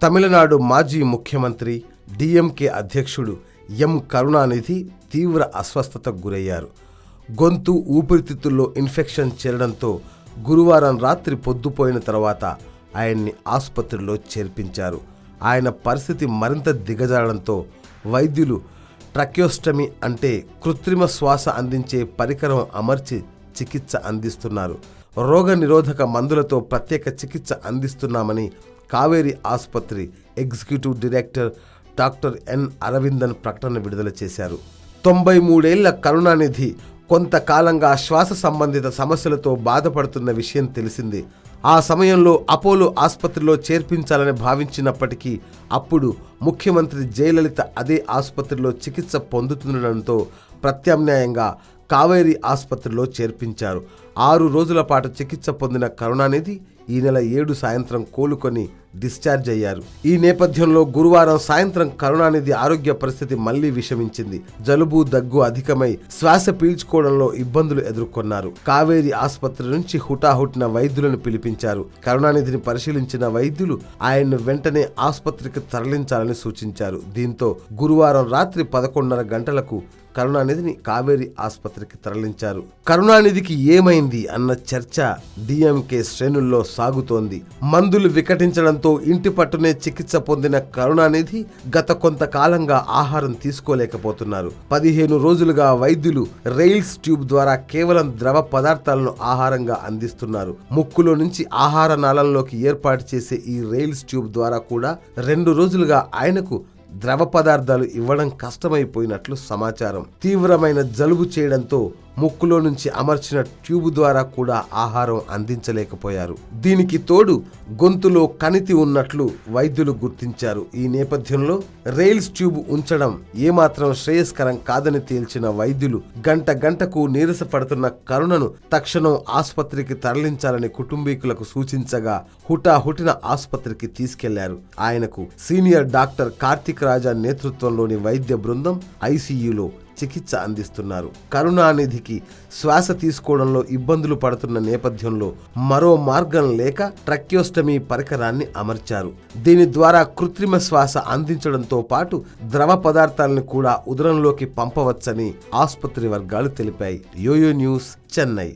తమిళనాడు మాజీ ముఖ్యమంత్రి డిఎంకే అధ్యక్షుడు ఎం కరుణానిధి తీవ్ర అస్వస్థతకు గురయ్యారు. గొంతు, ఊపిరితిత్తుల్లో ఇన్ఫెక్షన్ చేరడంతో గురువారం రాత్రి పొద్దుపోయిన తర్వాత ఆయన్ని ఆసుపత్రిలో చేర్పించారు. ఆయన పరిస్థితి మరింత దిగజారడంతో వైద్యులు ట్రకియోస్టమీ అంటే కృత్రిమ శ్వాస అందించే పరికరం అమర్చి చికిత్స అందిస్తున్నారు. రోగ నిరోధక మందులతో ప్రత్యేక చికిత్స అందిస్తున్నామని కావేరీ ఆసుపత్రి executive director doctor N Aravindan ప్రకటన విడుదల చేశారు. 93 ఏళ్ల కరుణానిధి కొంతకాలంగా శ్వాస సంబంధిత సమస్యలతో బాధపడుతున్న విషయం తెలిసిందే. ఆ సమయంలో అపోలో ఆసుపత్రిలో చేర్పించాలని భావించినప్పటికీ అప్పుడు ముఖ్యమంత్రి జయలలిత అదే ఆసుపత్రిలో చికిత్స పొందుతుండడంతో ప్రత్యామ్నాయంగా కావేరీ ఆసుపత్రిలో చేర్పించారు. 6 రోజుల పాటు చికిత్స పొందిన కరుణానిధి ఈ నెల 7 సాయంత్రం కోలుకొని డిశ్చార్జ్ అయ్యారు. ఈ నేపథ్యంలో గురువారం సాయంత్రం కరుణానిధి ఆరోగ్య పరిస్థితి మళ్లీ విషమించింది. జలుబు, దగ్గు అధికమై శ్వాస పీల్చుకోవడంలో ఇబ్బందులు ఎదుర్కొన్నారు. కావేరీ ఆసుపత్రి నుంచి హుటాహుటిన వైద్యులను పిలిపించారు. కరుణానిధిని పరిశీలించిన వైద్యులు ఆయన్ను వెంటనే ఆసుపత్రికి తరలించాలని సూచించారు. దీంతో గురువారం రాత్రి 11:30 గంటలకు కరుణానిధిని కావేరీ ఆసుపత్రికి తరలించారు. కరుణానిధికి ఏమైంది అన్న చర్చ డిఎంకే శ్రేణుల్లో సాగుతోంది. మందులు వికటించడంతో ఇంటి పట్టునే చికిత్స పొందిన కరుణానిధి గత కొంతకాలంగా ఆహారం తీసుకోలేకపోతున్నారు. 15 రోజులుగా వైద్యులు రెయిల్స్ ట్యూబ్ ద్వారా కేవలం ద్రవ పదార్థాలను ఆహారంగా అందిస్తున్నారు. ముక్కులో నుంచి ఆహార నాళంలోకి ఏర్పాటు చేసే ఈ రెయిల్స్ ట్యూబ్ ద్వారా కూడా 2 రోజులుగా ఆయనకు ద్రవ పదార్థాలు ఇవ్వడం కష్టమైపోయినట్లు సమాచారం. తీవ్రమైన జలుబు చేయడంతో ముక్కులో నుంచి అమర్చిన ట్యూబ్ ద్వారా కూడా ఆహారం అందించలేకపోయారు. దీనికి తోడు గొంతులో కణితి ఉన్నట్లు వైద్యులు గుర్తించారు. ఈ నేపథ్యంలో రెయిల్స్ ట్యూబ్ ఉంచడం ఏమాత్రం శ్రేయస్కరం కాదని తేల్చిన వైద్యులు గంటకు నీరసపడుతున్న కరుణను తక్షణం ఆసుపత్రికి తరలించాలని కుటుంబీకులకు సూచించగా హుటాహుటిన ఆసుపత్రికి తీసుకెళ్లారు. ఆయనకు సీనియర్ డాక్టర్ కార్తిక్ రాజా నేతృత్వంలోని వైద్య బృందం ఐసీయూలో చికిత్స అందిస్తున్నారు. కరుణానిధికి శ్వాస తీసుకోవడంలో ఇబ్బందులు పడుతున్న నేపథ్యంలో మరో మార్గం లేక ట్రకియోస్టమీ పరికరాన్ని అమర్చారు. దీని ద్వారా కృత్రిమ శ్వాస అందించడంతో పాటు ద్రవ పదార్థాలను కూడా ఉదరంలోకి పంపవచ్చని ఆసుపత్రి వర్గాలు తెలిపాయి. YoYo news, Chennai.